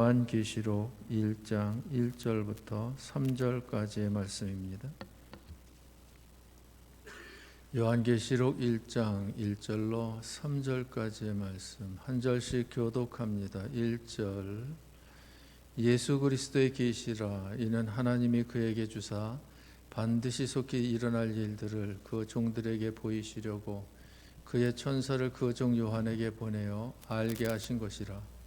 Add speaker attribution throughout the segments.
Speaker 1: 요한계시록 1장 1절부터 3절까지의 말씀입니다. 요한계시록 1장 1절로 3절까지의 말씀 한 절씩 교독합니다. 1절 예수 그리스도의 계시라. 이는 하나님이 그에게 주사 반드시 속히 일어날 일들을 그 종들에게 보이시려고 그의 천사를 그 종 요한에게 보내어 알게 하신 것이라.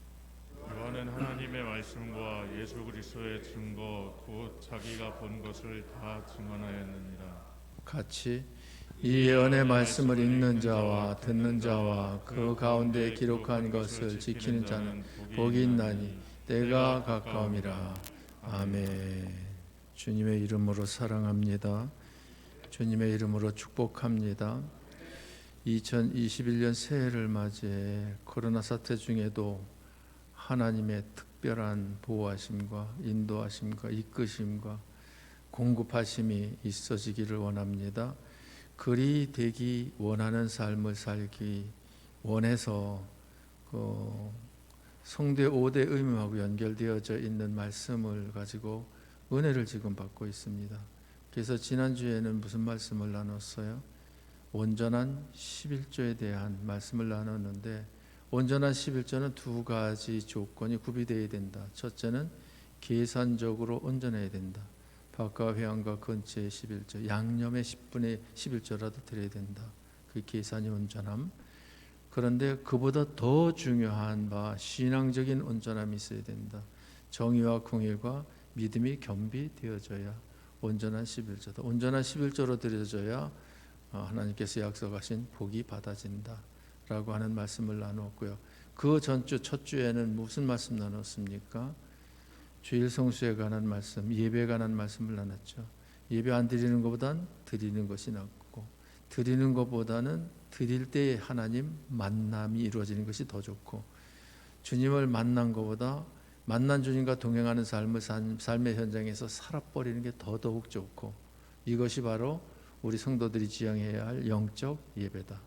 Speaker 2: 요한은 하나님의 말씀과 예수 그리스도의 증거 곧 자기가 본 것을 다 증언하였느니라.
Speaker 1: 같이 이 예언의 말씀을 읽는 자와 듣는 자와 그 가운데 기록한 것을 지키는 자는 복이 있나니 때가 가까움이라. 아멘. 주님의 이름으로 사랑합니다. 주님의 이름으로 축복합니다. 2021년 새해를 맞이해 코로나 사태 중에도 하나님의 특별한 보호하심과 인도하심과 이끄심과 공급하심이 있어지기를 원합니다. 그리 되기 원하는 삶을 살기 원해서 성대 5대 의무하고 연결되어져 있는 말씀을 가지고 은혜를 지금 받고 있습니다. 그래서 지난주에는 무슨 말씀을 나눴어요? 온전한 11조에 대한 말씀을 나눴는데 온전한 11조는 두 가지 조건이 구비되어야 된다. 첫째는 계산적으로 온전해야 된다. 밭과 회양과 근처의 11조, 양념의 10분의 11조라도 드려야 된다. 그 계산이 온전함. 그런데 그보다 더 중요한 바 신앙적인 온전함이 있어야 된다. 정의와 공의와 믿음이 겸비되어져야 온전한 11조다. 온전한 11조로 드려져야 하나님께서 약속하신 복이 받아진다 라고 하는 말씀을 나누었고요. 그 전주 첫 주에는 무슨 말씀 나눴습니까? 주일 성수에 관한 말씀, 예배에 관한 말씀을 나눴죠. 예배 안 드리는 것보다는 드리는 것이 낫고 드리는 것보다는 드릴 때에 하나님 만남이 이루어지는 것이 더 좋고 주님을 만난 것보다 만난 주님과 동행하는 삶의 현장에서 살아버리는 게 더더욱 좋고 이것이 바로 우리 성도들이 지향해야 할 영적 예배다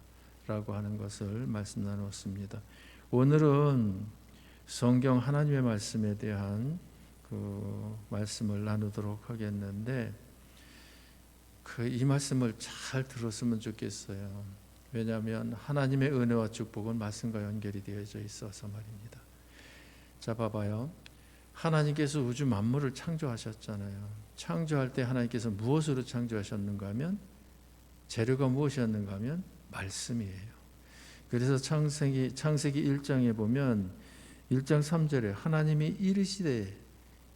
Speaker 1: 라고 하는 것을 말씀 나누었습니다. 오늘은 성경 하나님의 말씀에 대한 그 말씀을 나누도록 하겠는데 이 말씀을 잘 들었으면 좋겠어요. 왜냐하면 하나님의 은혜와 축복은 말씀과 연결이 되어져 있어서 말입니다. 자, 봐봐요. 하나님께서 우주 만물을 창조하셨잖아요. 창조할 때 하나님께서 무엇으로 창조하셨는가 하면 재료가 무엇이었는가 하면 말씀이에요. 그래서 창세기 1장에 보면 1장 3절에 하나님이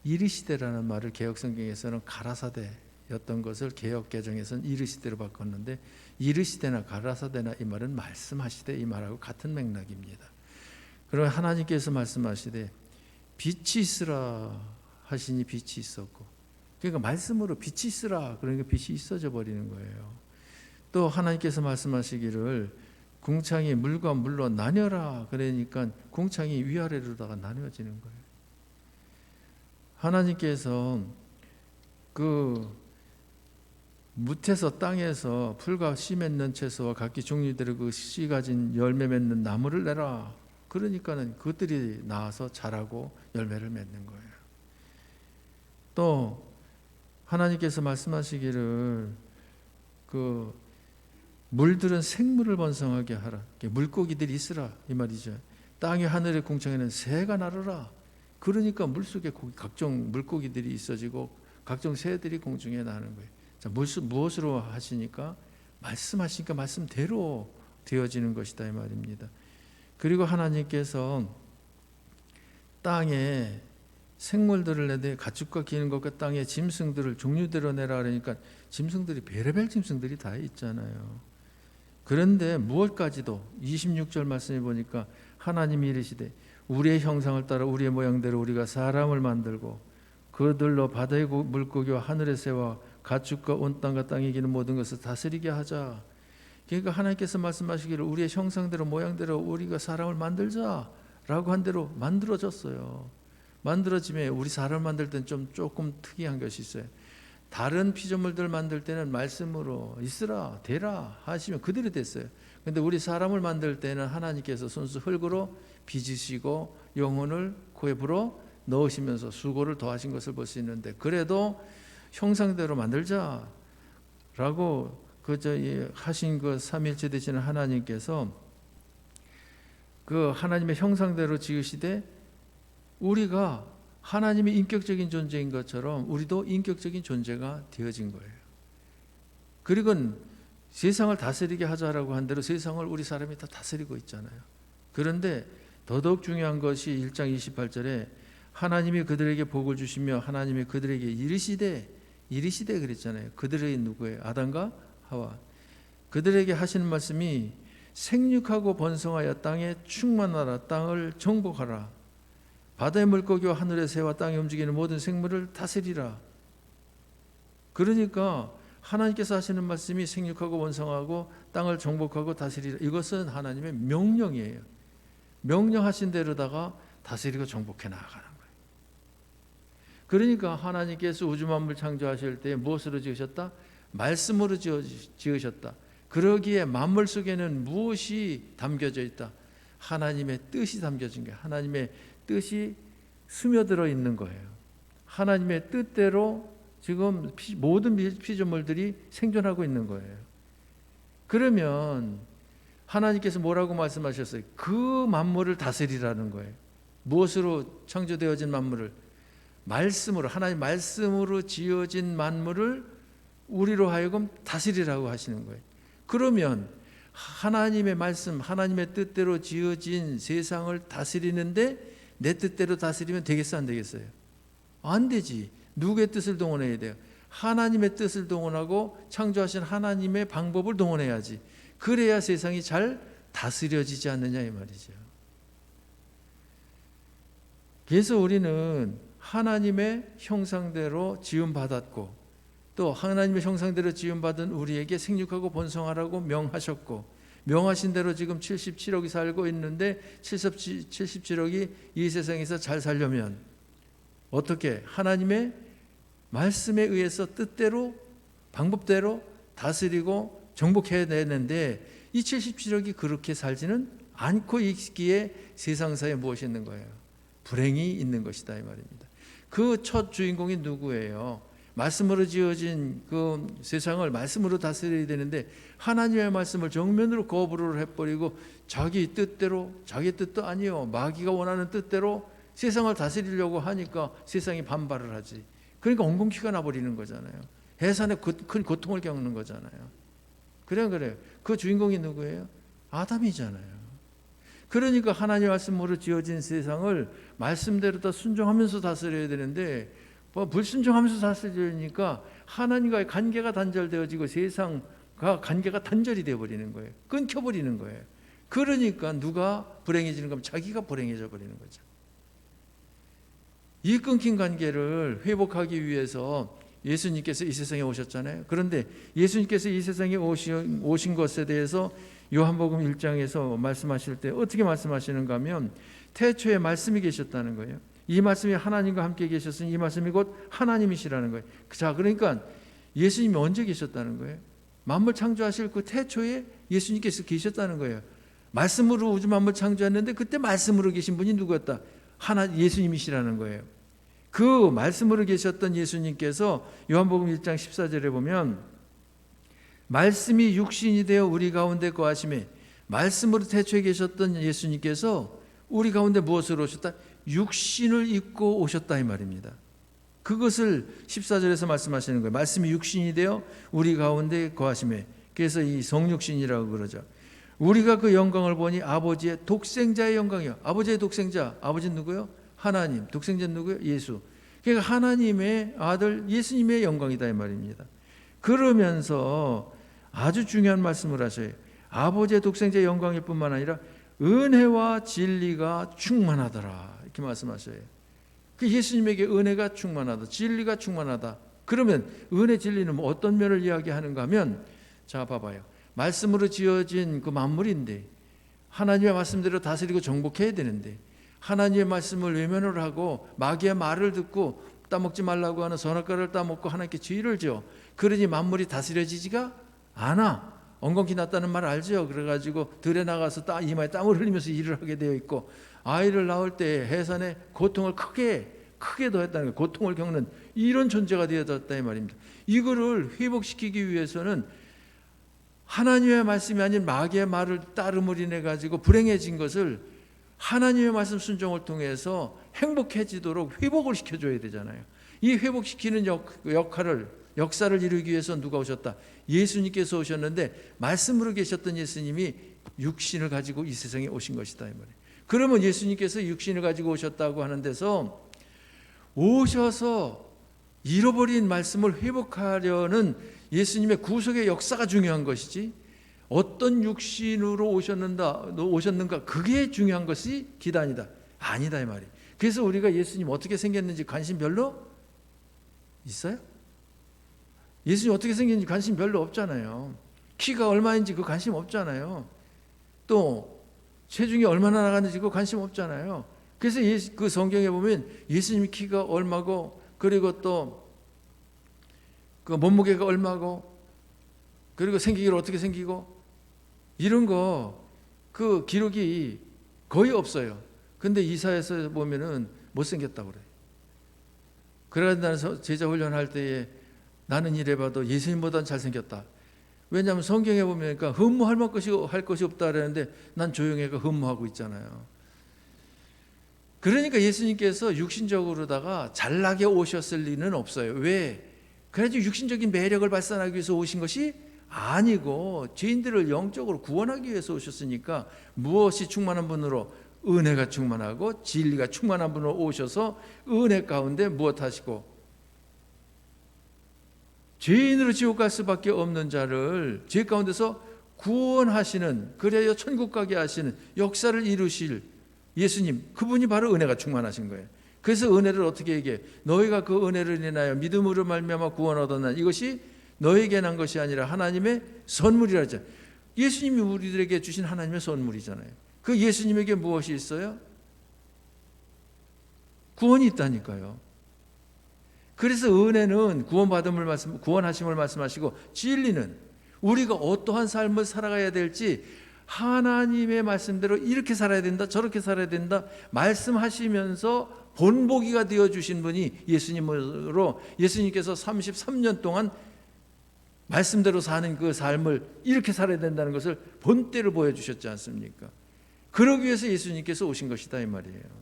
Speaker 1: 이르시되라는 말을 개혁성경에서는 가라사대였던 것을 개혁개정에서는 이르시되로 바꿨는데 이르시되나 가라사대나 이 말은 말씀하시되 이 말하고 같은 맥락입니다. 그럼 하나님께서 말씀하시되 빛이 있으라 하시니 빛이 있었고 그러니까 말씀으로 빛이 있으라 그러니까 빛이 있어져 버리는 거예요. 또 하나님께서 말씀하시기를 궁창이 물과 물로 나뉘어라 그러니까 궁창이 위아래로다가 나뉘어지는 거예요. 하나님께서 그 무태서 땅에서 풀과 씨 맺는 채소와 각기 종류대로 그 씨 가진 열매 맺는 나무를 내라 그러니까는 그것들이 나와서 자라고 열매를 맺는 거예요. 또 하나님께서 말씀하시기를 그 물들은 생물을 번성하게 하라. 물고기들이 있으라 이 말이죠. 땅의 하늘의 궁창에는 새가 나르라. 그러니까 물속에 각종 물고기들이 있어지고 각종 새들이 공중에 나는 거예요. 자, 무엇으로 하시니까 말씀하시니까 말씀대로 되어지는 것이다 이 말입니다. 그리고 하나님께서 땅에 생물들을 내되 가축과 기는 것과 땅의 짐승들을 종류대로 내라 그러니까 짐승들이 별의별 짐승들이 다 있잖아요. 그런데 무엇까지도 26절 말씀에 보니까 하나님이 이르시되 우리의 형상을 따라 우리의 모양대로 우리가 사람을 만들고 그들로 바다의 물고기와 하늘의 새와 가축과 온 땅과 땅에 기는 모든 것을 다스리게 하자. 그러니까 하나님께서 말씀하시기를 우리의 형상대로 모양대로 우리가 사람을 만들자라고 한 대로 만들어졌어요. 만들어짐에 우리 사람을 만들 때는 조금 특이한 것이 있어요. 다른 피조물들 만들 때는 말씀으로 있으라 되라 하시면 그대로 됐어요. 그런데 우리 사람을 만들 때는 하나님께서 손수 흙으로 빚으시고 영혼을 코에 불어 넣으시면서 수고를 더하신 것을 볼 수 있는데, 그래도 형상대로 만들자라고 하신 그 삼위일체 되시는 하나님께서 그 하나님의 형상대로 지으시되, 우리가 하나님의 인격적인 존재인 것처럼 우리도 인격적인 존재가 되어진 거예요. 그리고 세상을 다스리게 하자라고 한 대로 세상을 우리 사람이 다 다스리고 있잖아요. 그런데 더더욱 중요한 것이 1장 28절에 하나님이 그들에게 복을 주시며 하나님이 그들에게 이르시되 그랬잖아요. 그들이 누구예요? 아담과 하와. 그들에게 하시는 말씀이 생육하고 번성하여 땅에 충만하라, 땅을 정복하라, 바다의 물고기와 하늘의 새와 땅에 움직이는 모든 생물을 다스리라. 그러니까 하나님께서 하시는 말씀이 생육하고 번성하고 땅을 정복하고 다스리라. 이것은 하나님의 명령이에요. 명령하신 대로다가 다스리고 정복해 나아가는 거예요. 그러니까 하나님께서 우주 만물 창조하실 때 무엇으로 지으셨다? 말씀으로 지으셨다. 그러기에 만물 속에는 무엇이 담겨져 있다? 하나님의 뜻이 담겨진 거예요. 하나님의 뜻이 스며들어 있는 거예요. 하나님의 뜻대로 지금 모든 피조물들이 생존하고 있는 거예요. 그러면 하나님께서 뭐라고 말씀하셨어요? 그 만물을 다스리라는 거예요. 무엇으로 창조되어진 만물을? 말씀으로, 하나님 말씀으로 지어진 만물을 우리로 하여금 다스리라고 하시는 거예요. 그러면 하나님의 말씀, 하나님의 뜻대로 지어진 세상을 다스리는데 내 뜻대로 다스리면 되겠어, 안 되겠어요? 안 되지. 누구의 뜻을 동원해야 돼요? 하나님의 뜻을 동원하고 창조하신 하나님의 방법을 동원해야지. 그래야 세상이 잘 다스려지지 않느냐 이 말이죠. 그래서 우리는 하나님의 형상대로 지음받았고, 또 하나님의 형상대로 지음받은 우리에게 생육하고 번성하라고 명하셨고, 명하신 대로 지금 77억이 살고 있는데 77억이 이 세상에서 잘 살려면 어떻게? 하나님의 말씀에 의해서 뜻대로 방법대로 다스리고 정복해야 되는데, 이 77억이 그렇게 살지는 않고 있기에 세상사에 무엇이 있는 거예요? 불행이 있는 것이다 이 말입니다. 그 첫 주인공이 누구예요? 말씀으로 지어진 그 세상을 말씀으로 다스려야 되는데 하나님의 말씀을 정면으로 거부를 해버리고 자기 뜻대로, 자기 뜻도 아니요, 마귀가 원하는 뜻대로 세상을 다스리려고 하니까 세상이 반발을 하지. 그러니까 엉겅퀴가 나버리는 거잖아요. 해산에 큰 고통을 겪는 거잖아요. 그래요. 그 주인공이 누구예요? 아담이잖아요. 그러니까 하나님 말씀으로 지어진 세상을 말씀대로 다 순종하면서 다스려야 되는데 불순종하면서 다스리니까 하나님과의 관계가 단절되어지고 세상과 관계가 단절이 되어버리는 거예요. 끊겨버리는 거예요. 그러니까 누가 불행해지는 거면 자기가 불행해져 버리는 거죠. 이 끊긴 관계를 회복하기 위해서 예수님께서 이 세상에 오셨잖아요. 그런데 예수님께서 이 세상에 오신 것에 대해서 요한복음 1장에서 말씀하실 때 어떻게 말씀하시는가 하면 태초에 말씀이 계셨다는 거예요. 이 말씀이 하나님과 함께 계셨으니 이 말씀이 곧 하나님이시라는 거예요. 자, 그러니까 예수님이 언제 계셨다는 거예요? 만물 창조하실 그 태초에 예수님께서 계셨다는 거예요. 말씀으로 우주 만물 창조했는데 그때 말씀으로 계신 분이 누구였다? 예수님이시라는 거예요. 그 말씀으로 계셨던 예수님께서 요한복음 1장 14절에 보면 말씀이 육신이 되어 우리 가운데 거하심에, 말씀으로 태초에 계셨던 예수님께서 우리 가운데 무엇으로 오셨다? 육신을 입고 오셨다 이 말입니다. 그것을 14절에서 말씀하시는 거예요. 말씀이 육신이 되어 우리 가운데 거하심에. 그래서 이 성육신이라고 그러죠. 우리가 그 영광을 보니 아버지의 독생자의 영광이요. 아버지의 독생자, 아버지는 누구요? 하나님. 독생자는 누구요? 예수. 그러니까 하나님의 아들 예수님의 영광이다 이 말입니다. 그러면서 아주 중요한 말씀을 하셔요. 아버지의 독생자의 영광일 뿐만 아니라 은혜와 진리가 충만하더라 이렇게 말씀하셔요. 그 예수님에게 은혜가 충만하다, 진리가 충만하다. 그러면 은혜, 진리는 뭐 어떤 면을 이야기하는가 하면, 자 봐봐요. 말씀으로 지어진 그 만물인데 하나님의 말씀대로 다스리고 정복해야 되는데 하나님의 말씀을 외면을 하고 마귀의 말을 듣고 따먹지 말라고 하는 선악과를 따먹고 하나님께 죄를 지어. 그러니 만물이 다스려지지가 않아. 엉겅퀴 났다는 말 알죠? 그래가지고 들에 나가서 이마에 땀을 흘리면서 일을 하게 되어 있고 아이를 낳을 때 해산의 고통을 크게 더했다는 거예요. 고통을 겪는 이런 존재가 되어졌다 이 말입니다. 이거를 회복시키기 위해서는 하나님의 말씀이 아닌 마귀의 말을 따름으로 인해 가지고 불행해진 것을 하나님의 말씀 순종을 통해서 행복해지도록 회복을 시켜줘야 되잖아요. 이 회복시키는 역사를 이루기 위해서 누가 오셨다? 예수님께서 오셨는데 말씀으로 계셨던 예수님이 육신을 가지고 이 세상에 오신 것이다 이 말이에요. 그러면 예수님께서 육신을 가지고 오셨다고 하는 데서 오셔서 잃어버린 말씀을 회복하려는 예수님의 구속의 역사가 중요한 것이지 어떤 육신으로 오셨는가 그게 중요한 것이 기단이다. 아니다 이 말이에요. 그래서 우리가 예수님 어떻게 생겼는지 관심 별로 있어요? 예수님 어떻게 생겼는지 관심 별로 없잖아요. 키가 얼마인지 그 관심 없잖아요. 또 체중이 얼마나 나가는지 그 관심 없잖아요. 그래서 그 성경에 보면 예수님 키가 얼마고 그리고 또 그 몸무게가 얼마고 그리고 생기기를 어떻게 생기고 이런 거 그 기록이 거의 없어요. 근데 이사야서 보면은 못생겼다고 그래요. 그래서 나는 제자 훈련할 때에 나는 이래봐도 예수님보다는 잘생겼다. 왜냐하면 성경에 보면 흠모할 것이 없다 그러는데 난 조용해가 흠모하고 있잖아요. 그러니까 예수님께서 육신적으로다가 잘나게 오셨을 리는 없어요. 왜? 그래가지고 육신적인 매력을 발산하기 위해서 오신 것이 아니고 죄인들을 영적으로 구원하기 위해서 오셨으니까 무엇이 충만한 분으로? 은혜가 충만하고 진리가 충만한 분으로 오셔서 은혜 가운데 무엇 하시고 죄인으로 지옥 갈 수밖에 없는 자를 죄 가운데서 구원하시는, 그래야 천국 가게 하시는 역사를 이루실 예수님, 그분이 바로 은혜가 충만하신 거예요. 그래서 은혜를 어떻게 얘기해? 너희가 그 은혜를 인하여 믿음으로 말미암아 구원 얻었나, 이것이 너에게 난 것이 아니라 하나님의 선물이라 하죠. 예수님이 우리들에게 주신 하나님의 선물이잖아요. 그 예수님에게 무엇이 있어요? 구원이 있다니까요. 그래서 은혜는 구원하심을 말씀하시고, 진리는 우리가 어떠한 삶을 살아가야 될지 하나님의 말씀대로 이렇게 살아야 된다, 저렇게 살아야 된다 말씀하시면서 본보기가 되어주신 분이 예수님으로, 예수님께서 33년 동안 말씀대로 사는 그 삶을 이렇게 살아야 된다는 것을 본때로 보여주셨지 않습니까? 그러기 위해서 예수님께서 오신 것이다 이 말이에요.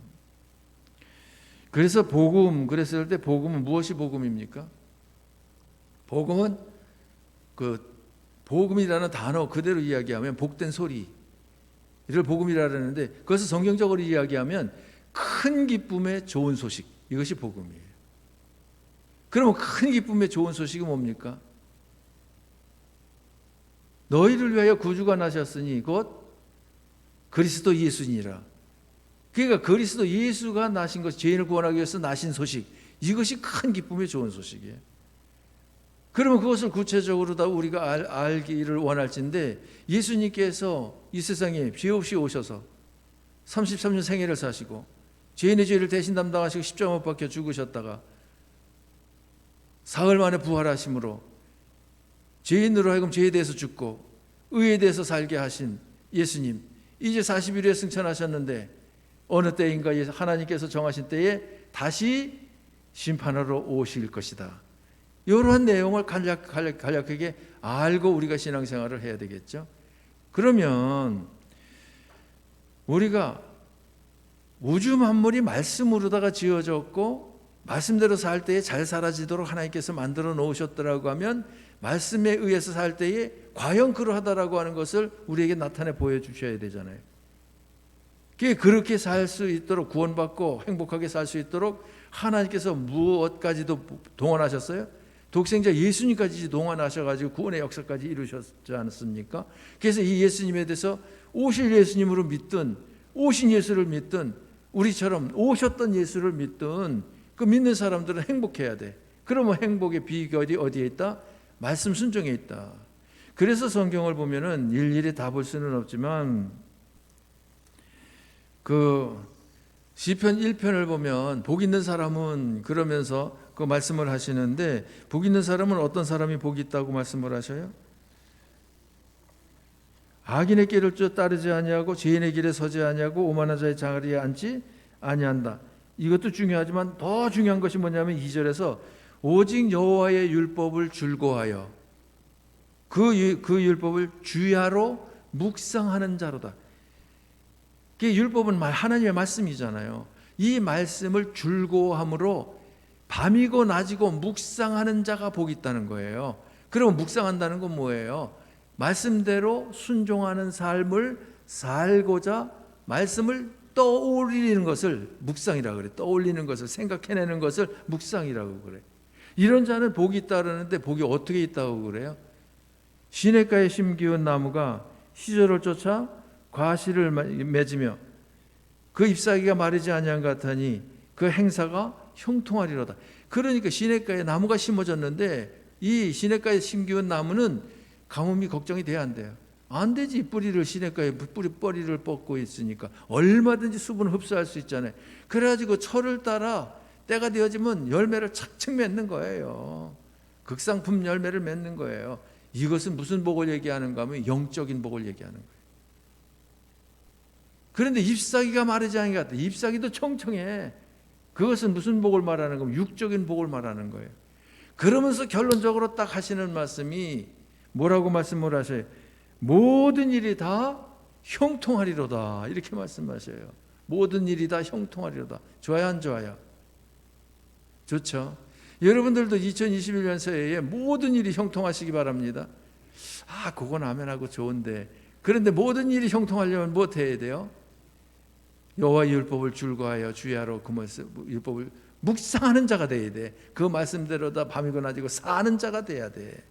Speaker 1: 그래서 그랬을 때 복음은 무엇이 복음입니까? 복음은 복음이라는 단어 그대로 이야기하면 복된 소리를 복음이라 하는데, 그것을 성경적으로 이야기하면 큰 기쁨의 좋은 소식, 이것이 복음이에요. 그러면 큰 기쁨의 좋은 소식이 뭡니까? 너희를 위하여 구주가 나셨으니 곧 그리스도 예수니라. 그러니까 그리스도 예수가 나신 것, 죄인을 구원하기 위해서 나신 소식, 이것이 큰 기쁨의 좋은 소식이에요. 그러면 그것을 구체적으로 다 우리가 알기를 원할진데, 예수님께서 이 세상에 죄 없이 오셔서 33년 생애를 사시고 죄인의 죄를 대신 담당하시고 십자가 못 박혀 죽으셨다가 사흘 만에 부활하심으로 죄인으로 하여금 죄에 대해서 죽고 의에 대해서 살게 하신 예수님, 이제 40일에 승천하셨는데 어느 때인가 하나님께서 정하신 때에 다시 심판하러 오실 것이다. 이러한 내용을 간략하게 알고 우리가 신앙생활을 해야 되겠죠. 그러면 우리가 우주 만물이 말씀으로다가 지어졌고 말씀대로 살 때에 잘 살아지도록 하나님께서 만들어 놓으셨더라고 하면, 말씀에 의해서 살 때에 과연 그러하다라고 하는 것을 우리에게 나타내 보여주셔야 되잖아요. 그렇게 살 수 있도록, 구원받고 행복하게 살 수 있도록 하나님께서 무엇까지도 동원하셨어요? 독생자 예수님까지 동원하셔가지고 구원의 역사까지 이루셨지 않습니까? 그래서 이 예수님에 대해서 오실 예수님으로 믿든 오신 예수를 믿든 우리처럼 오셨던 예수를 믿든 그 믿는 사람들은 행복해야 돼. 그러면 행복의 비결이 어디에 있다? 말씀 순종에 있다. 그래서 성경을 보면은 일일이 다 볼 수는 없지만 그 시편 1편을 보면 복 있는 사람은 그러면서 그 말씀을 하시는데, 복 있는 사람은 어떤 사람이 복이 있다고 말씀을 하셔요? 악인의 길을 따르지 아니하고 죄인의 길에 서지 아니하고 오만한 자의 자리에 앉지 아니한다. 이것도 중요하지만 더 중요한 것이 뭐냐면 2절에서 오직 여호와의 율법을 즐거워하여 그 율법을 주야로 묵상하는 자로다. 그 율법은 하나님의 말씀이잖아요. 이 말씀을 즐거워함으로 밤이고 낮이고 묵상하는 자가 복이 있다는 거예요. 그럼 묵상한다는 건 뭐예요? 말씀대로 순종하는 삶을 살고자 말씀을 떠올리는 것을 묵상이라고 그래. 떠올리는 것을 생각해내는 것을 묵상이라고 그래. 이런 자는 복이 있다 그러는데 복이 어떻게 있다고 그래요? 시냇가에 심기운 나무가 시절을 쫓아 과실을 맺으며 그 잎사귀가 마르지 아니한 것 같으니 그 행사가 형통하리로다. 그러니까 시냇가에 나무가 심어졌는데 이 시냇가에 심기운 나무는 가뭄이 걱정이 돼야 안 돼요. 안 되지. 뿌리를 시냇가에 뿌리를 뻗고 있으니까 얼마든지 수분을 흡수할 수 있잖아요. 그래가지고 철을 따라 때가 되어지면 열매를 착착 맺는 거예요. 극상품 열매를 맺는 거예요. 이것은 무슨 복을 얘기하는가 하면 영적인 복을 얘기하는 거예요. 그런데 잎사귀가 마르지 않은 것 같아. 잎사귀도 청청해. 그것은 무슨 복을 말하는 거면 육적인 복을 말하는 거예요. 그러면서 결론적으로 딱 하시는 말씀이 뭐라고 말씀을 하셔요? 모든 일이 다 형통하리로다. 이렇게 말씀하셔요. 모든 일이 다 형통하리로다. 좋아요, 안 좋아요? 좋죠. 여러분들도 2021년 새해에 모든 일이 형통하시기 바랍니다. 그건 아멘하고 좋은데, 그런데 모든 일이 형통하려면 뭐 해야 돼요? 여호와의 율법을 즐거워하여 주야로 그 율법을 묵상하는 자가 돼야 돼. 그 말씀대로 다 밤이고 낮이고 사는 자가 돼야 돼.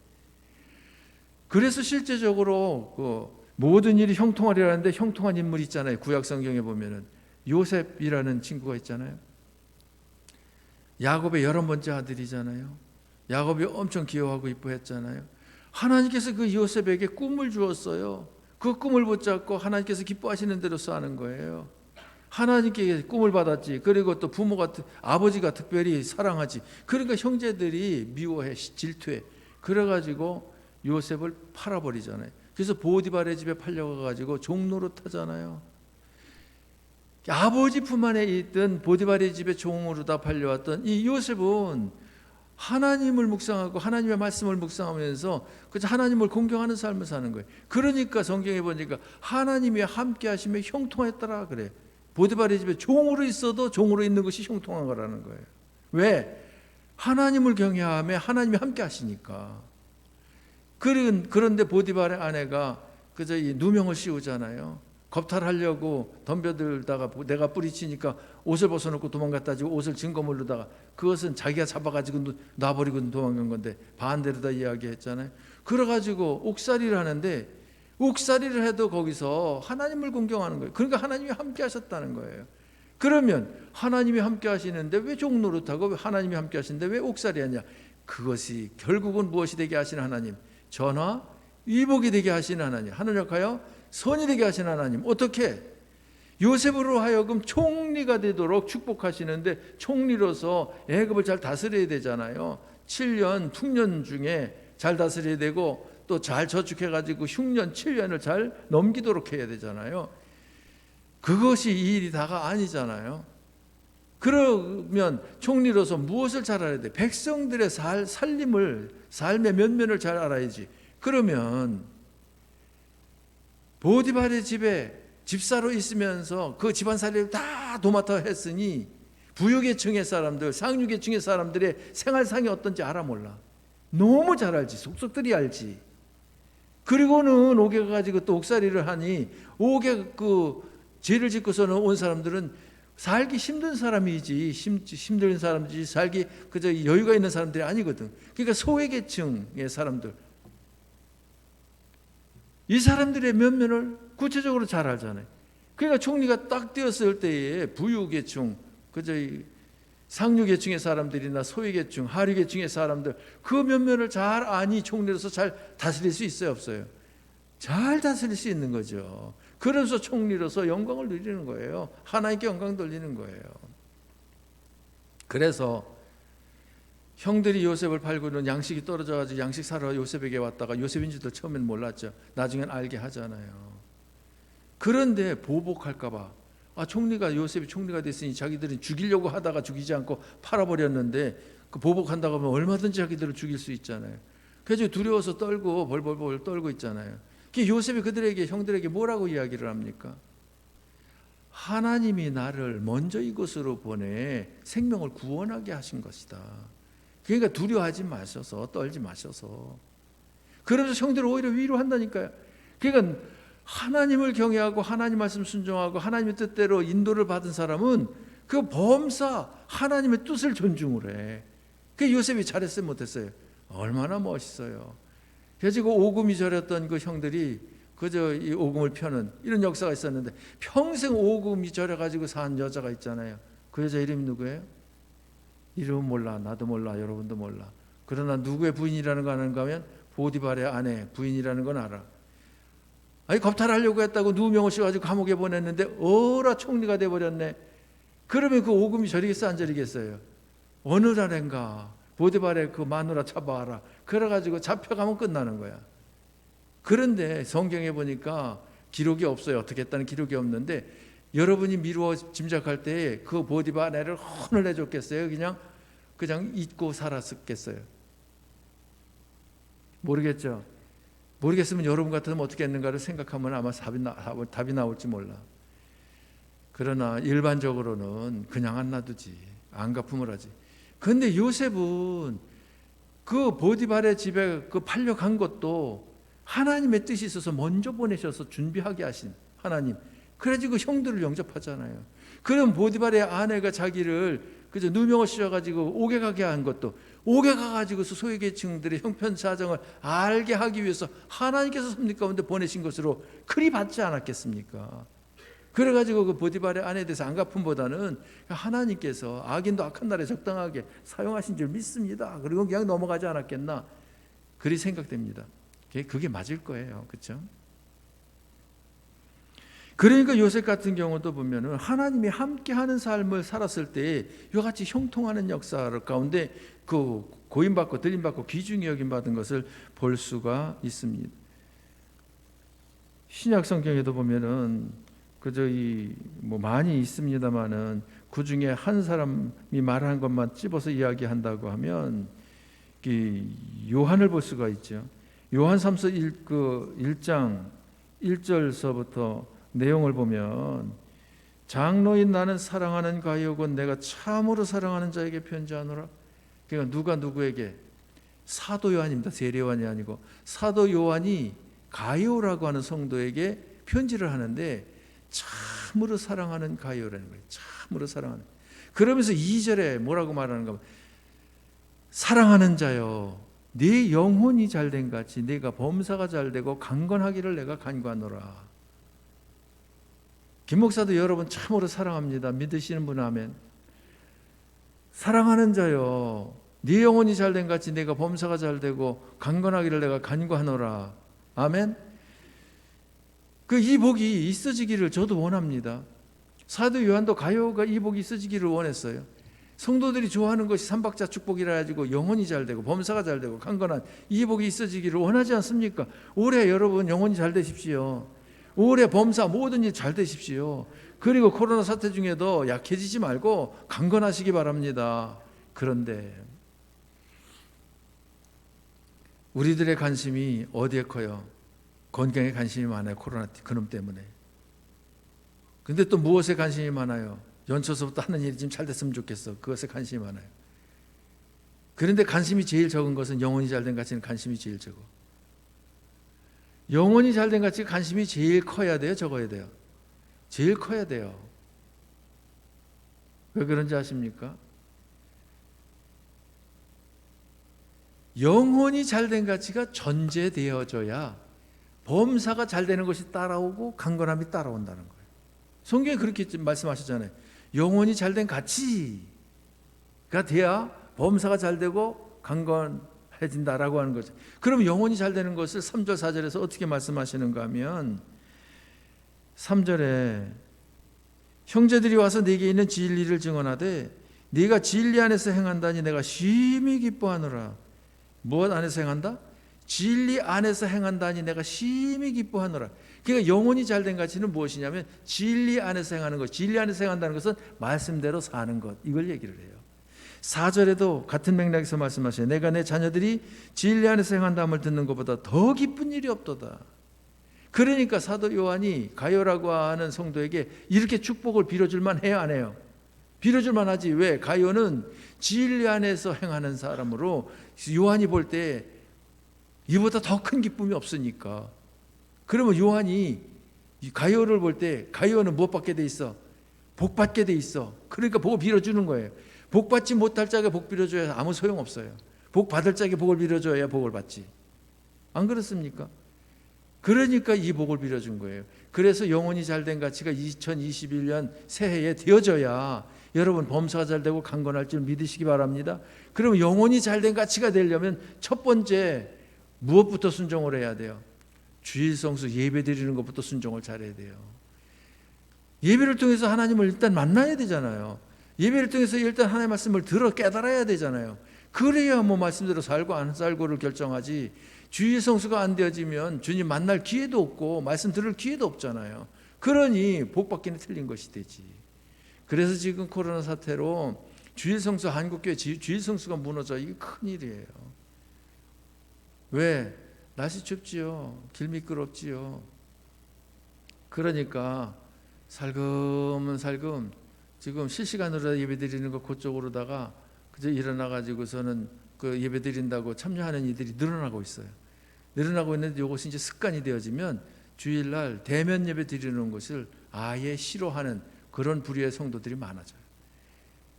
Speaker 1: 그래서 실제적으로 그 모든 일이 형통하리라는데 형통한 인물이 있잖아요. 구약 성경에 보면은 요셉이라는 친구가 있잖아요. 야곱의 11번째 아들이잖아요. 야곱이 엄청 귀여워하고 이뻐했잖아요. 하나님께서 그 요셉에게 꿈을 주었어요. 그 꿈을 붙잡고 하나님께서 기뻐하시는 대로 사는 거예요. 하나님께 꿈을 받았지. 그리고 또 부모가, 아버지가 특별히 사랑하지. 그러니까 형제들이 미워해, 질투해. 그래가지고 요셉을 팔아버리잖아요. 그래서 보디발의 집에 팔려가가지고 종노릇 하잖아요. 아버지 품 안에 있던 보디발의 집에 종으로 다 팔려왔던 이 요셉은 하나님을 묵상하고 하나님의 말씀을 묵상하면서 그저 하나님을 공경하는 삶을 사는 거예요. 그러니까 성경에 보니까 하나님이 함께 하시며 형통했더라 그래. 보디발의 집에 종으로 있어도 종으로 있는 것이 형통한 거라는 거예요. 왜? 하나님을 경외하며 하나님이 함께 하시니까. 그런데 보디발의 아내가 그저 이 누명을 씌우잖아요. 겁탈하려고 덤벼들다가 내가 뿌리치니까 옷을 벗어놓고 도망갔다지고 옷을 증거물로다가 그것은 자기가 잡아가지고 놔버리고 도망간 건데 반대로 다 이야기했잖아요. 그래가지고 옥살이를 하는데 옥살이를 해도 거기서 하나님을 공경하는 거예요. 그러니까 하나님이 함께 하셨다는 거예요. 그러면 하나님이 함께 하시는데 왜 종노릇하고 하나님이 함께 하시는데 왜 옥살이 하냐? 그것이 결국은 무엇이 되게 하시는 하나님? 전화 위복이 되게 하시는 하나님. 하늘역하여 선이 되게 하시는 하나님. 어떻게? 요셉으로 하여금 총리가 되도록 축복하시는데 총리로서 애굽을 잘 다스려야 되잖아요. 7년 풍년 중에 잘 다스려야 되고 또 잘 저축해가지고 흉년 7년을 잘 넘기도록 해야 되잖아요. 그것이 이 일이 다가 아니잖아요. 그러면 총리로서 무엇을 잘 알아야 돼? 백성들의 삶의 면면을 잘 알아야지. 그러면 보디발의 집에 집사로 있으면서 그 집안살이를 다 도맡아 했으니 부유계층의 사람들, 상류계층의 사람들의 생활상이 어떤지 알아 몰라. 너무 잘 알지. 속속들이 알지. 그리고는 옥에 가지고 또 옥살이를 하니 옥에 그 죄를 짓고서는 온 사람들은 살기 힘든 사람이지 힘든 사람이지 살기 그저 여유가 있는 사람들이 아니거든. 그러니까 소외계층의 사람들, 이 사람들의 면면을 구체적으로 잘 알잖아요. 그러니까 총리가 딱 되었을 때에 부유계층, 그저 상류계층의 사람들이나 소외계층, 하류계층의 사람들 그 면면을 잘 아니 총리로서 잘 다스릴 수 있어요, 없어요? 잘 다스릴 수 있는 거죠. 그래서 총리로서 영광을 누리는 거예요. 하나님께 영광 돌리는 거예요. 그래서 형들이 요셉을 팔고는 양식이 떨어져가지고 양식 사러 요셉에게 왔다가 요셉인 줄도 처음엔 몰랐죠. 나중엔 알게 하잖아요. 그런데 보복할까봐 총리가 요셉이 총리가 됐으니 자기들이 죽이려고 하다가 죽이지 않고 팔아버렸는데 그 보복한다고 하면 얼마든지 자기들을 죽일 수 있잖아요. 그래서 두려워서 떨고 벌벌벌 떨고 있잖아요. 요셉이 그들에게 형들에게 뭐라고 이야기를 합니까? 하나님이 나를 먼저 이곳으로 보내 생명을 구원하게 하신 것이다. 그러니까 두려워하지 마셔서 떨지 마셔서. 그러면서 형들을 오히려 위로한다니까요. 그러니까 하나님을 경외하고 하나님 말씀 순종하고 하나님의 뜻대로 인도를 받은 사람은 그 범사 하나님의 뜻을 존중을 해. 그 요셉이 잘했어요 못했어요? 얼마나 멋있어요. 그래서 그 오금이 저렸던 그 형들이 그저 이 오금을 펴는 이런 역사가 있었는데 평생 오금이 저려가지고 산 여자가 있잖아요. 그 여자 이름이 누구예요? 이름은 몰라. 나도 몰라. 여러분도 몰라. 그러나 누구의 부인이라는 거 아는가 하면 보디발의 아내 부인이라는 건 알아. 아니 겁탈하려고 했다고 누명을 씌워가지고 감옥에 보냈는데 어라 총리가 돼버렸네. 그러면 그 오금이 저리겠어 안 저리겠어요? 어느 날인가 보디발의 그 마누라 잡아와라. 그래가지고 잡혀가면 끝나는 거야. 그런데 성경에 보니까 기록이 없어요. 어떻게 했다는 기록이 없는데 여러분이 미루어 짐작할 때 그 보디발 아내를 혼을 내줬겠어요? 그냥 잊고 살았겠어요? 모르겠죠. 모르겠으면 여러분 같으면 어떻게 했는가를 생각하면 아마 답이 나올지 몰라. 그러나 일반적으로는 그냥 안 놔두지. 안 갚음을 하지. 그런데 요셉은 그 보디발의 집에 그 팔려간 것도 하나님의 뜻이 있어서 먼저 보내셔서 준비하게 하신 하나님. 그래가지고 형들을 영접하잖아요. 그럼 보디발의 아내가 자기를 그저 누명을 씌워가지고 옥에 가게 한 것도 옥에 가가지고 소외계층들의 형편 사정을 알게 하기 위해서 하나님께서 섭리 가운데 보내신 것으로 그리 받지 않았겠습니까? 그래가지고 그 보디발의 아내에 대해서 안 갚음보다는 하나님께서 악인도 악한 날에 적당하게 사용하신 줄 믿습니다. 그리고 그냥 넘어가지 않았겠나? 그리 생각됩니다. 그게 맞을 거예요. 그렇죠? 그러니까 요셉 같은 경우도 보면은 하나님이 함께하는 삶을 살았을 때 이와 같이 형통하는 역사 가운데 그 고임받고 들림받고 귀중히 여김받은 것을 볼 수가 있습니다. 신약 성경에도 보면은 그저 뭐 많이 있습니다만은 그 중에 한 사람이 말한 것만 찝어서 이야기한다고 하면 요한을 볼 수가 있죠. 요한 3서 1장 1절서부터 내용을 보면 장로인 나는 사랑하는 가이오고 내가 참으로 사랑하는 자에게 편지하노라. 그러니까 누가 누구에게? 사도 요한입니다. 세례 요한이 아니고 사도 요한이 가이오라고 하는 성도에게 편지를 하는데 참으로 사랑하는 가이오라는 거예요. 참으로 사랑하는. 그러면서 2절에 뭐라고 말하는가 하면 사랑하는 자여 네 영혼이 잘된 같이 네가 범사가 잘되고 강건하기를 내가 간구하노라. 김 목사도 여러분 참으로 사랑합니다. 믿으시는 분 아멘. 사랑하는 자여 네 영혼이 잘된 같이 내가 범사가 잘되고 강건하기를 내가 간구하노라. 아멘. 이 복이 있어지기를 저도 원합니다. 사도 요한도 가요가 이 복이 있어지기를 원했어요. 성도들이 좋아하는 것이 삼박자 축복이라 가지고 영혼이 잘되고 범사가 잘되고 강건한 이 복이 있어지기를 원하지 않습니까? 올해 여러분 영혼이 잘 되십시오. 올해 범사 모든 일 잘 되십시오. 그리고 코로나 사태 중에도 약해지지 말고 강건하시기 바랍니다. 그런데 우리들의 관심이 어디에 커요? 건강에 관심이 많아요. 코로나 그놈 때문에. 근데 또 무엇에 관심이 많아요? 연초서부터 하는 일이 좀 잘 됐으면 좋겠어. 그것에 관심이 많아요. 그런데 관심이 제일 적은 것은 영혼이 잘된 가치는 관심이 제일 적어. 영혼이 잘된 가치 관심이 제일 커야 돼요? 적어야 돼요? 제일 커야 돼요. 왜 그런지 아십니까? 영혼이 잘된 가치가 전제되어져야 범사가 잘 되는 것이 따라오고 강건함이 따라온다는 거예요. 성경에 그렇게 말씀하셨잖아요. 영혼이 잘된 가치가 돼야 범사가 잘 되고 강건해진다라고 하는 거죠. 그럼 영혼이 잘 되는 것을 3절 4절에서 어떻게 말씀하시는가 하면 3절에 형제들이 와서 내게 있는 진리를 증언하되 네가 진리 안에서 행한다니 내가 심히 기뻐하노라. 무엇 안에서 행한다? 진리 안에서 행한다니 내가 심히 기뻐하노라. 그러니까 영혼이 잘된 가치는 무엇이냐면 진리 안에서 행하는 것. 진리 안에서 행한다는 것은 말씀대로 사는 것. 이걸 얘기를 해요. 4절에도 같은 맥락에서 말씀하셔요. 내가 내 자녀들이 진리 안에서 행한다함을 듣는 것보다 더 기쁜 일이 없도다. 그러니까 사도 요한이 가요라고 하는 성도에게 이렇게 축복을 빌어줄만 해요, 안 해요? 빌어줄만 하지. 왜? 가요는 진리 안에서 행하는 사람으로 요한이 볼 때 이보다 더 큰 기쁨이 없으니까. 그러면 요한이 가요를 볼 때 가요는 무엇 받게 돼 있어? 복 받게 돼 있어. 그러니까 복을 빌어주는 거예요. 복 받지 못할 자에게 복 빌어줘야 아무 소용없어요. 복 받을 자에게 복을 빌어줘야 복을 받지. 안 그렇습니까? 그러니까 이 복을 빌어준 거예요. 그래서 영혼이 잘된 가치가 2021년 새해에 되어져야 여러분 범사가 잘되고 강건할 줄 믿으시기 바랍니다. 그러면 영혼이 잘된 가치가 되려면 첫 번째 무엇부터 순종을 해야 돼요? 주일성수 예배 드리는 것부터 순종을 잘해야 돼요. 예배를 통해서 하나님을 일단 만나야 되잖아요. 예배를 통해서 일단 하나님의 말씀을 들어 깨달아야 되잖아요. 그래야 뭐 말씀대로 살고 안 살고를 결정하지. 주일 성수가 안 되어지면 주님 만날 기회도 없고 말씀 들을 기회도 없잖아요. 그러니 복 받기는 틀린 것이 되지. 그래서 지금 코로나 사태로 주일 성수, 한국교회 주일 성수가 무너져. 이게 큰일이에요. 왜? 날씨 춥지요. 길 미끄럽지요. 그러니까 살금살금 지금 실시간으로 예배드리는 거 그쪽으로다가 그저 일어나가지고서는 그 예배드린다고 참여하는 이들이 늘어나고 있어요. 늘어나고 있는데 이것이 이제 습관이 되어지면 주일날 대면 예배 드리는 것을 아예 싫어하는 그런 부류의 성도들이 많아져요.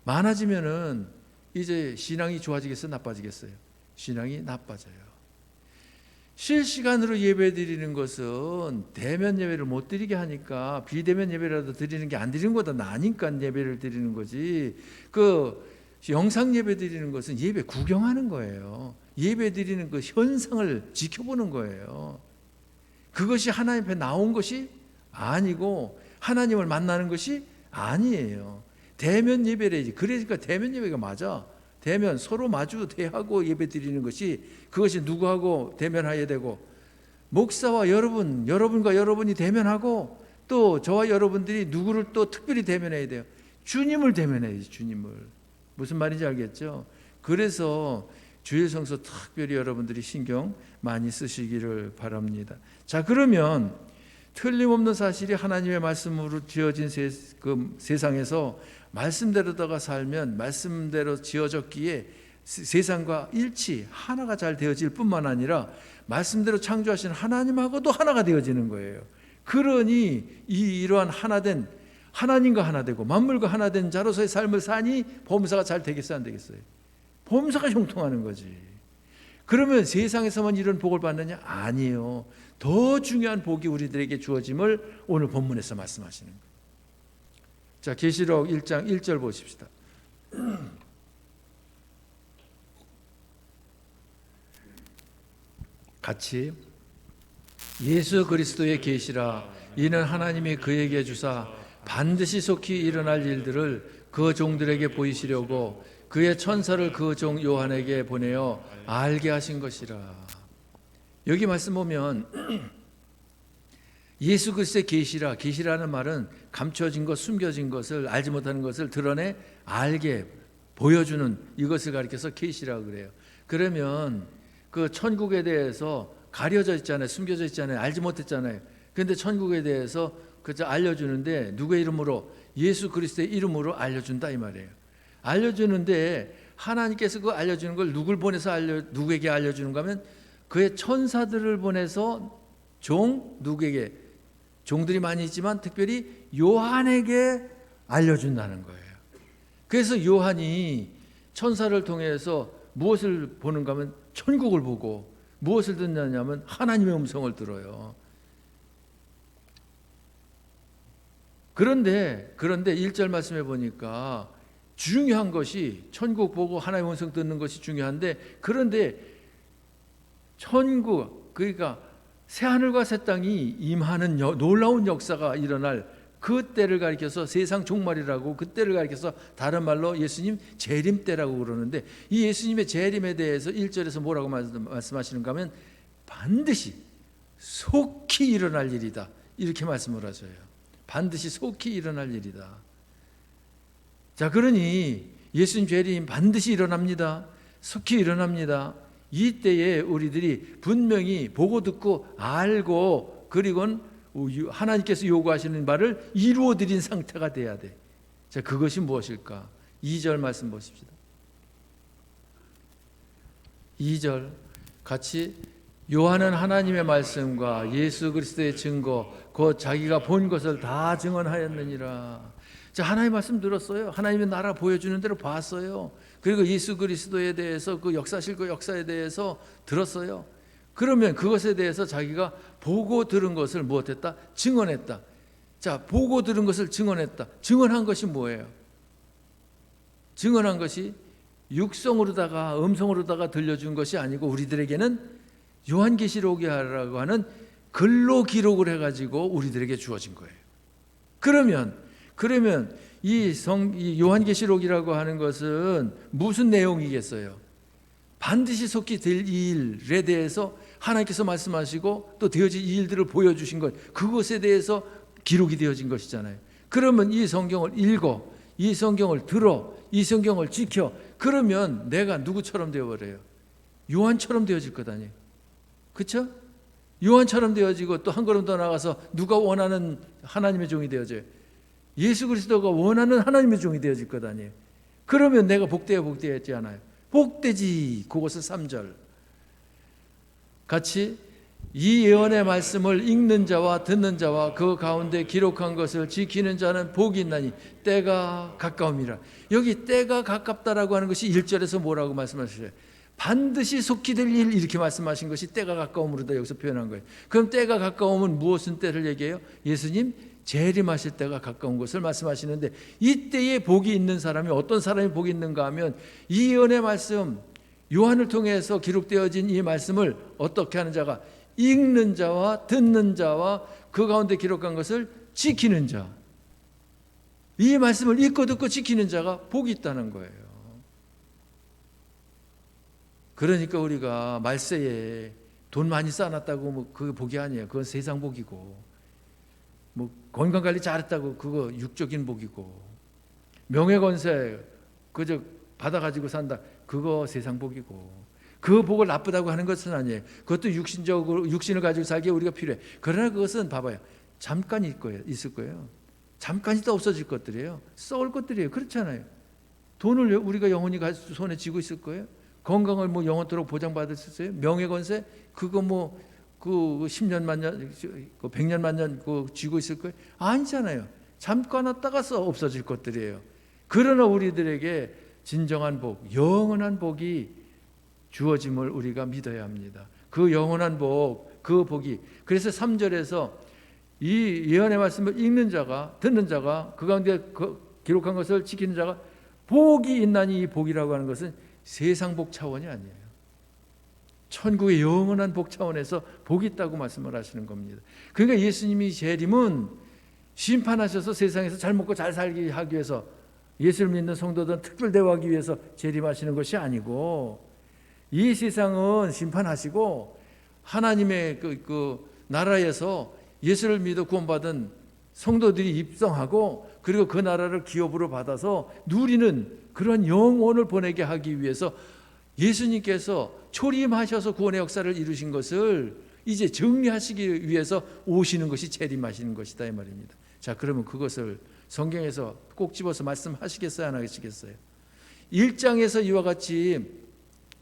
Speaker 1: 많아지면은 이제 신앙이 좋아지겠어요? 나빠지겠어요? 신앙이 나빠져요. 실시간으로 예배 드리는 것은 대면 예배를 못 드리게 하니까 비대면 예배라도 드리는 게 안 드리는 것보다 나으니까 예배를 드리는 거지. 그 영상 예배 드리는 것은 예배 구경하는 거예요. 예배 드리는 그 현상을 지켜보는 거예요. 그것이 하나님 앞에 나온 것이 아니고 하나님을 만나는 것이 아니에요. 대면 예배래지. 그러니까 대면 예배가 맞아. 대면 서로 마주 대하고 예배 드리는 것이 그것이 누구하고 대면하여야 되고 목사와 여러분과 여러분이 대면하고 또 저와 여러분들이 누구를 또 특별히 대면해야 돼요. 주님을 대면해야지. 주님을. 무슨 말인지 알겠죠? 그래서 주일 성수 특별히 여러분들이 신경 많이 쓰시기를 바랍니다. 자, 그러면 틀림없는 사실이 하나님의 말씀으로 지어진 세상에서 말씀대로다가 살면 말씀대로 지어졌기에 세상과 일치 하나가 잘 되어질 뿐만 아니라 말씀대로 창조하신 하나님하고도 하나가 되어지는 거예요. 그러니 이러한 하나된 하나님과 하나 되고 만물과 하나 된 자로서의 삶을 사니 범사가 잘 되겠어요, 안 되겠어요? 범사가 형통하는 거지. 그러면 세상에서만 이런 복을 받느냐? 아니에요. 더 중요한 복이 우리들에게 주어짐을 오늘 본문에서 말씀하시는 거예요. 자, 계시록 1장 1절 보십시다. 같이 예수 그리스도의 계시라. 이는 하나님이 그에게 주사 반드시 속히 일어날 일들을 그 종들에게 보이시려고 그의 천사를 그 종 요한에게 보내어 알게 하신 것이라. 여기 말씀 보면 예수 그리스도의 계시라. 계시라는 말은 감춰진 것, 숨겨진 것을 알지 못하는 것을 드러내 알게 보여주는 이것을 가리켜서 계시라고 그래요. 그러면 그 천국에 대해서 가려져 있잖아요. 숨겨져 있잖아요. 알지 못했잖아요. 그런데 천국에 대해서 그저 알려주는데 누구의 이름으로? 예수 그리스도의 이름으로 알려준다 이 말이에요. 알려주는데 하나님께서 그 알려주는 걸 누굴 보내서 누구에게 알려주는가 하면 그의 천사들을 보내서 누구에게? 종들이 많이 있지만 특별히 요한에게 알려준다는 거예요. 그래서 요한이 천사를 통해서 무엇을 보는가 하면 천국을 보고 무엇을 듣느냐면 하나님의 음성을 들어요. 그런데 1절 말씀해 보니까 중요한 것이 천국 보고 하나님의 음성 듣는 것이 중요한데 그런데 천국 그러니까 새하늘과 새 땅이 임하는 놀라운 역사가 일어날 그 때를 가리켜서 세상 종말이라고, 그 때를 가리켜서 다른 말로 예수님 재림 때라고 그러는데, 이 예수님의 재림에 대해서 1절에서 뭐라고 말씀하시는가 하면 반드시 속히 일어날 일이다, 이렇게 말씀을 하셔요. 반드시 속히 일어날 일이다. 자, 그러니 예수님 재림 반드시 일어납니다. 속히 일어납니다. 이때에 우리들이 분명히 보고 듣고 알고, 그리고는 하나님께서 요구하시는 말을 이루어드린 상태가 돼야 돼. 자, 그것이 무엇일까? 2절 말씀 보십시다. 2절 같이, 요한은 하나님의 말씀과 예수 그리스도의 증거 곧 자기가 본 것을 다 증언하였느니라. 자, 하나님의 말씀 들었어요. 하나님의 나라 보여주는 대로 봤어요. 그리고 예수 그리스도에 대해서, 그 역사실 그 역사에 대해서 들었어요. 그러면 그것에 대해서 자기가 보고 들은 것을 무엇했다? 증언했다. 자, 보고 들은 것을 증언했다. 증언한 것이 뭐예요? 증언한 것이 육성으로다가 음성으로다가 들려준 것이 아니고, 우리들에게는 요한계시록이라고 하는 글로 기록을 해가지고 우리들에게 주어진 거예요. 그러면 이 요한계시록이라고 하는 것은 무슨 내용이겠어요? 반드시 속히 될 일에 대해서 하나님께서 말씀하시고 또 되어질 일들을 보여주신 것, 그것에 대해서 기록이 되어진 것이잖아요. 그러면 이 성경을 읽어, 이 성경을 들어, 이 성경을 지켜, 그러면 내가 누구처럼 되어버려요? 요한처럼 되어질 것 아니에요. 그렇죠? 요한처럼 되어지고, 또 한 걸음 더 나가서 누가 원하는 하나님의 종이 되어져요. 예수 그리스도가 원하는 하나님의 종이 되어질 것 아니에요. 그러면 내가 복되었지 않아요? 복되지. 그것은 3절 같이, 이 예언의 말씀을 읽는 자와 듣는 자와 그 가운데 기록한 것을 지키는 자는 복이 있나니 때가 가까움이라. 여기 때가 가깝다라고 하는 것이 1절에서 뭐라고 말씀하셨어요? 반드시 속히 될 일, 이렇게 말씀하신 것이 때가 가까움으로다 여기서 표현한 거예요. 그럼 때가 가까움은 무엇은 때를 얘기해요? 예수님 재림하실 때가 가까운 것을 말씀하시는데, 이때에 복이 있는 사람이, 어떤 사람이 복이 있는가 하면, 이 예언의 말씀, 요한을 통해서 기록되어진 이 말씀을 어떻게 하는 자가, 읽는 자와 듣는 자와 그 가운데 기록한 것을 지키는 자, 이 말씀을 읽고 듣고 지키는 자가 복이 있다는 거예요. 그러니까 우리가 말세에 돈 많이 쌓아놨다고 뭐 그게 복이 아니에요. 그건 세상 복이고, 뭐 건강관리 잘했다고 그거 육적인 복이고, 명예건세 그저 받아가지고 산다, 그거 세상 복이고, 그 복을 나쁘다고 하는 것은 아니에요. 그것도 육신을 가지고 살기에 우리가 필요해. 그러나 그것은 봐봐요, 잠깐 있을 거예요. 잠깐 있다 없어질 것들이에요. 썩을 것들이에요. 그렇잖아요. 돈을 우리가 영원히 손에 쥐고 있을 거예요. 건강을 뭐 영원토록 보장받을 수 있어요. 명예건세 그거 뭐 그 10년 만년, 100년 만년 그 쥐고 있을 거예요? 아니잖아요. 잠깐 왔다가 없어질 것들이에요. 그러나 우리들에게 진정한 복, 영원한 복이 주어짐을 우리가 믿어야 합니다. 그 영원한 복, 그 복이, 그래서 3절에서 이 예언의 말씀을 읽는 자가, 듣는 자가, 그 가운데 기록한 것을 지키는 자가 복이 있나니, 이 복이라고 하는 것은 세상 복 차원이 아니에요. 천국의 영원한 복 차원에서 복이 있다고 말씀을 하시는 겁니다. 그러니까 예수님이 재림은 심판하셔서 세상에서 잘 먹고 잘 살게 하기 위해서, 예수를 믿는 성도들은 특별 대우하기 위해서 재림하시는 것이 아니고, 이 세상은 심판하시고 하나님의 그 나라에서 예수를 믿어 구원받은 성도들이 입성하고, 그리고 그 나라를 기업으로 받아서 누리는 그런 영혼을 보내게 하기 위해서 예수님께서 초림하셔서 구원의 역사를 이루신 것을 이제 정리하시기 위해서 오시는 것이 재림하시는 것이다, 이 말입니다. 자, 그러면 그것을 성경에서 꼭 집어서 말씀하시겠어요, 안 하시겠어요? 1장에서 이와 같이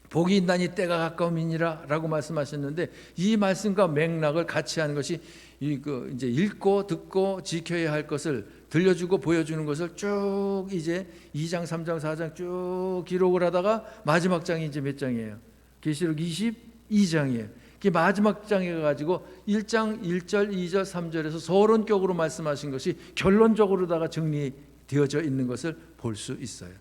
Speaker 1: 복이 있나니 때가 가까움이니라 라고 말씀하셨는데, 이 말씀과 맥락을 같이 하는 것이 이제 읽고 듣고 지켜야 할 것을 들려주고 보여주는 것을 쭉 이제 2장, 3장, 4장 쭉 기록을 하다가 마지막 장이 이제 몇 장이에요? 계시록 22장이에요. 그 마지막 장에 가지고 1장 1절, 2절, 3절에서 서론격으로 말씀하신 것이 결론적으로다가 정리되어져 있는 것을 볼 수 있어요.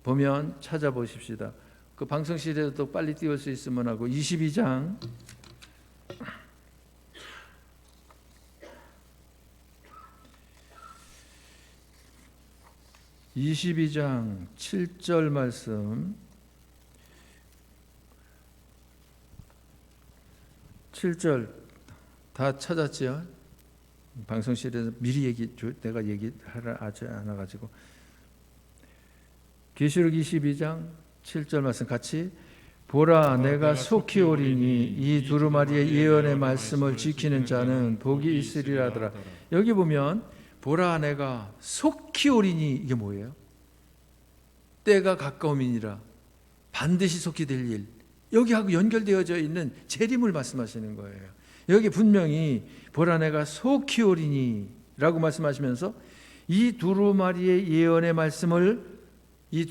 Speaker 1: 보면 찾아보십시다. 그 방송실에도 빨리 띄울 수 있으면 하고, 22장 22장 22장 7절 말씀, 7절 다 찾았지요? 방송실에서 미리 내가 얘기하라 하지 않아가지고. 계시록 22장 7절 말씀 같이, 보라 내가 속히 오리니 이 두루마리의 예언의 말씀을 지키는 자는 복이 있으리라 하더라. 여기 보면 보라 내가 속히 오리니, 이게 뭐예요? 때가 가까움이니라, 반드시 속히 될 일, 여기하고 연결되어져 있는 재림을 말씀하시는 거예요. 여기 분명히 보라 내가 속히 오리니 라고 말씀하시면서 이 두루마리의 예언의 말씀을 이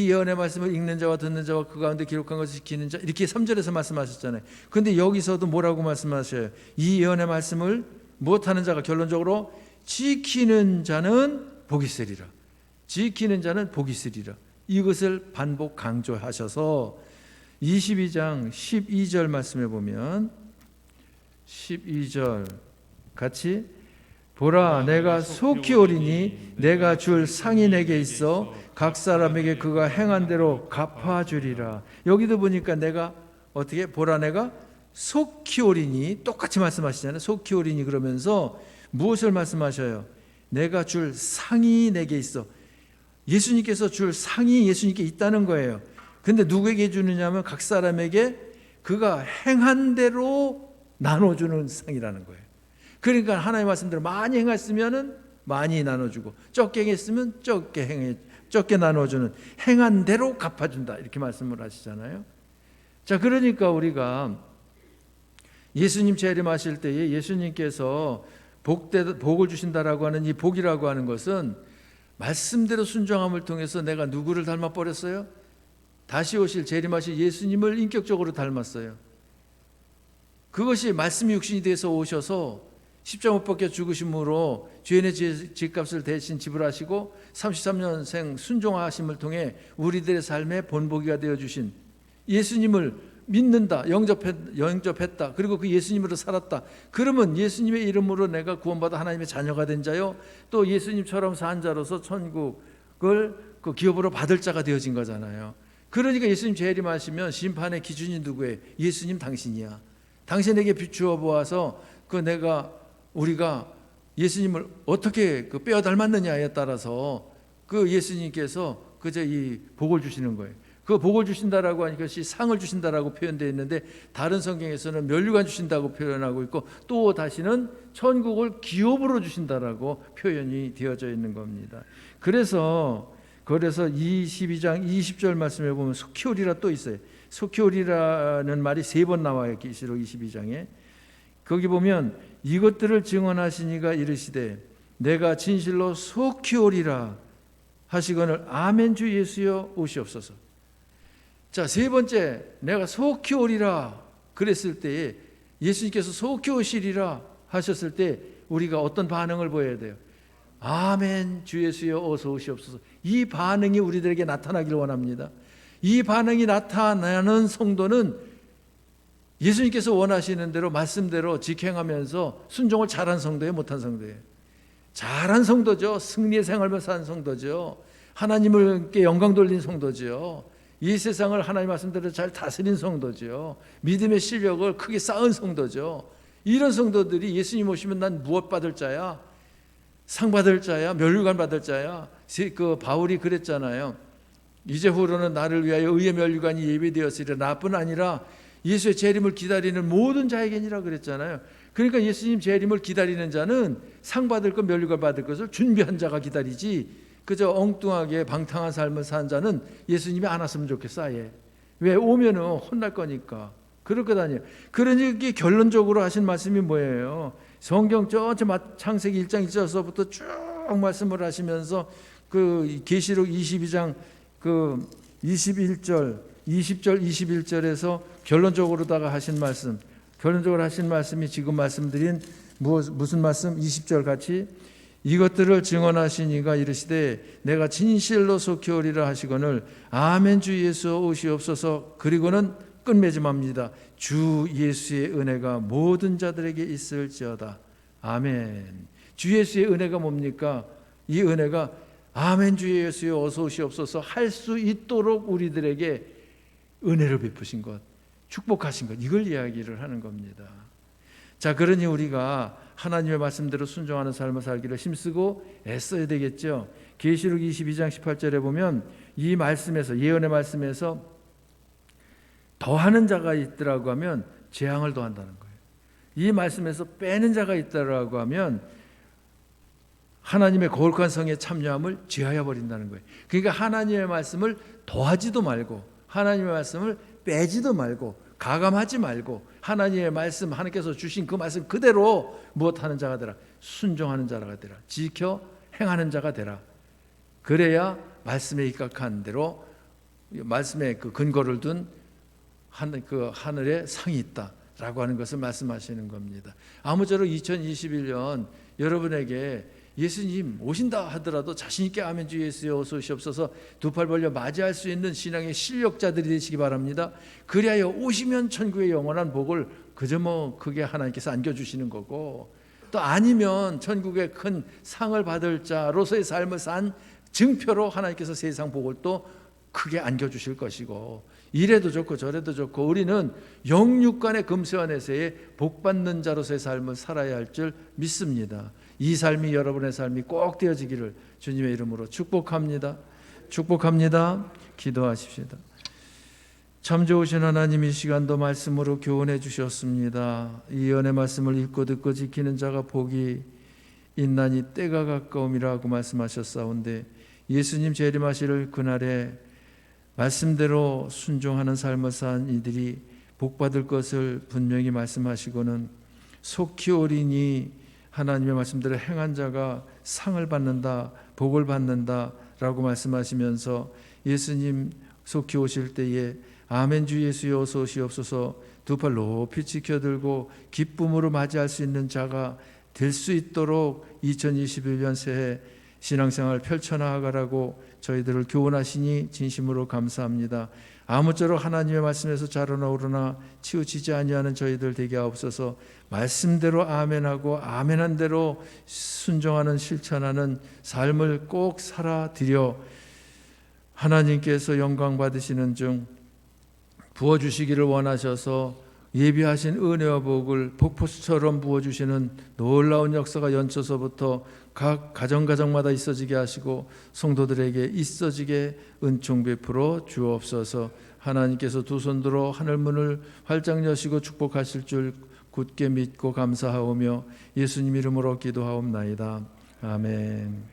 Speaker 1: 예언의 말씀을 읽는 자와 듣는 자와 그 가운데 기록한 것을 지키는 자, 이렇게 3절에서 말씀하셨잖아요. 그런데 여기서도 뭐라고 말씀하셔요? 이 예언의 말씀을 못하는 자가, 결론적으로 지키는 자는 복이 있으리라. 지키는 자는 복이 있으리라. 이것을 반복 강조하셔서 22장 12절 말씀에 보면 12절 같이, 보라 내가 속히 오리니 내가 줄 상이 내게 있어 각 사람에게 그가 행한 대로 갚아주리라. 여기도 보니까 내가 어떻게, 보라 내가 속히 오리니, 똑같이 말씀하시잖아요. 속히 오리니 그러면서 무엇을 말씀하셔요? 내가 줄 상이 내게 있어. 예수님께서 줄 상이 예수님께 있다는 거예요. 근데 누구에게 주느냐면 각 사람에게 그가 행한 대로 나눠주는 상이라는 거예요. 그러니까 하나님 말씀대로 많이 행했으면 많이 나눠주고, 적게 행했으면 적게 나눠주는, 행한 대로 갚아준다, 이렇게 말씀을 하시잖아요. 자, 그러니까 우리가 예수님 재림하실 때에 예수님께서 복을 주신다라고 하는 이 복이라고 하는 것은 말씀대로 순종함을 통해서 내가 누구를 닮아 버렸어요? 다시 오실 재림하실 예수님을 인격적으로 닮았어요. 그것이 말씀이 육신이 돼서 오셔서 십자가 못 박혀 죽으심으로 죄인의 죄값을 대신 지불하시고 33년생 순종하심을 통해 우리들의 삶의 본보기가 되어주신 예수님을 믿는다, 영접했다, 그리고 그 예수님으로 살았다. 그러면 예수님의 이름으로 내가 구원받아 하나님의 자녀가 된 자요, 또 예수님처럼 산 자로서 천국을 그 기업으로 받을 자가 되어진 거잖아요. 그러니까 예수님 재림하시면 심판의 기준이 누구예요? 예수님 당신이야. 당신에게 비추어 보아서 우리가 예수님을 어떻게 빼어 닮았느냐에 따라서 그 예수님께서 그저 이 복을 주시는 거예요. 그 복을 주신다라고 하니까 것이 상을 주신다라고 표현되어 있는데, 다른 성경에서는 면류관 주신다고 표현하고 있고, 또 다시는 천국을 기업으로 주신다라고 표현이 되어져 있는 겁니다. 그래서 22장 20절 말씀에 보면 속히 오리라 또 있어요. 속히 오리라는 말이 3번 나와요. 계시록 22장에. 거기 보면 이것들을 증언하시니가 이르시되 내가 진실로 속히 오리라 하시거늘 아멘 주 예수여 오시옵소서. 자, 3번째, 내가 속히 오리라 그랬을 때에, 예수님께서 속히 오시리라 하셨을 때 우리가 어떤 반응을 보여야 돼요? 아멘 주 예수여 어서 오시옵소서. 이 반응이 우리들에게 나타나기를 원합니다. 이 반응이 나타나는 성도는 예수님께서 원하시는 대로 말씀대로 직행하면서 순종을 잘한 성도예요, 못한 성도예요? 잘한 성도죠. 승리의 생활을 산 성도죠. 하나님께 영광 돌린 성도죠. 이 세상을 하나님 말씀대로 잘 다스린 성도죠. 믿음의 실력을 크게 쌓은 성도죠. 이런 성도들이 예수님 오시면 난 무엇 받을 자야? 상 받을 자야? 면류관 받을 자야? 그 바울이 그랬잖아요. 이제후로는 나를 위하여 의의 면류관이 예비되었으리라. 나뿐 아니라 예수의 재림을 기다리는 모든 자에게니라 그랬잖아요. 그러니까 예수님 재림을 기다리는 자는 상 받을 것, 면류관 받을 것을 준비한 자가 기다리지, 그저 엉뚱하게 방탕한 삶을 산 자는 예수님이 안 왔으면 좋겠어. 아예. 왜? 오면은 혼날 거니까. 그럴 것 아니에요. 그러니 결론적으로 하신 말씀이 뭐예요? 성경 전체 창세기 1장 1절서부터 쭉 말씀을 하시면서 그 계시록 22장 그 21절, 20절, 21절에서 결론적으로다가 하신 말씀, 결론적으로 하신 말씀이 지금 말씀드린 무슨 말씀? 20절 같이, 이것들을 증언하시니가 이르시되 내가 진실로 속히 오리라 하시거늘 아멘 주 예수 오시옵소서. 그리고는 끝맺음합니다. 주 예수의 은혜가 모든 자들에게 있을지어다. 아멘. 주 예수의 은혜가 뭡니까? 이 은혜가 아멘 주 예수여 어서 오시옵소서 할 수 있도록 우리들에게 은혜를 베푸신 것, 축복하신 것, 이걸 이야기를 하는 겁니다. 자, 그러니 우리가 하나님의 말씀대로 순종하는 삶을 살기를 힘쓰고 애써야 되겠죠. 계시록 22장 18절에 보면 이 말씀에서, 예언의 말씀에서 더하는 자가 있더라고 하면 재앙을 더한다는 거예요. 이 말씀에서 빼는 자가 있더라고 하면 하나님의 거룩한 성에 참여함을 제하여 버린다는 거예요. 그러니까 하나님의 말씀을 더하지도 말고 하나님의 말씀을 빼지도 말고 가감하지 말고 하나님의 말씀, 하나님께서 주신 그 말씀 그대로 무엇하는 자가 되라, 순종하는 자가 되라, 지켜 행하는 자가 되라. 그래야 말씀에 입각한 대로 말씀에 그 근거를 둔 그 하늘에 상이 있다라고 하는 것을 말씀하시는 겁니다. 아무쪼록 2021년 여러분에게 예수님 오신다 하더라도 자신 있게 아멘 주 예수여 어서 오시옵소서 두 팔 벌려 맞이할 수 있는 신앙의 실력자들이 되시기 바랍니다. 그리하여 오시면 천국의 영원한 복을 그저 크게 하나님께서 안겨주시는 거고, 또 아니면 천국의 큰 상을 받을 자로서의 삶을 산 증표로 하나님께서 세상 복을 또 크게 안겨주실 것이고, 이래도 좋고 저래도 좋고 우리는 영육간의 금세환에서의 복받는 자로서의 삶을 살아야 할 줄 믿습니다. 이 삶이 여러분의 삶이 꼭 되어지기를 주님의 이름으로 축복합니다. 축복합니다. 기도하십시다. 참 좋으신 하나님, 이 시간도 말씀으로 교훈해 주셨습니다. 이 연의 말씀을 읽고 듣고 지키는 자가 복이 있나니 때가 가까움이라고 말씀하셨사온데, 예수님 재림하실 그날에 말씀대로 순종하는 삶을 산 이들이 복받을 것을 분명히 말씀하시고는 속히 오리니 하나님의 말씀대로 행한 자가 상을 받는다, 복을 받는다라고 말씀하시면서 예수님 속히 오실 때에 아멘 주 예수여 어서 오시옵소서 두 팔 높이 지켜들고 기쁨으로 맞이할 수 있는 자가 될 수 있도록 2021년 새해 신앙생활 펼쳐나가라고 저희들을 교훈하시니 진심으로 감사합니다. 아무쪼록 하나님의 말씀에서 자라나 오르나 치우치지 아니하는 저희들 되게 하옵소서. 말씀대로 아멘하고 아멘한 대로 순종하는 실천하는 삶을 꼭 살아드려 하나님께서 영광 받으시는 중 부어주시기를 원하셔서 예비하신 은혜와 복을 폭포수처럼 부어주시는 놀라운 역사가 연초서부터 각 가정마다 있어지게 하시고 성도들에게 있어지게 은총 베풀어 주옵소서. 하나님께서 두 손 들어 하늘문을 활짝 여시고 축복하실 줄 굳게 믿고 감사하오며 예수님 이름으로 기도하옵나이다. 아멘.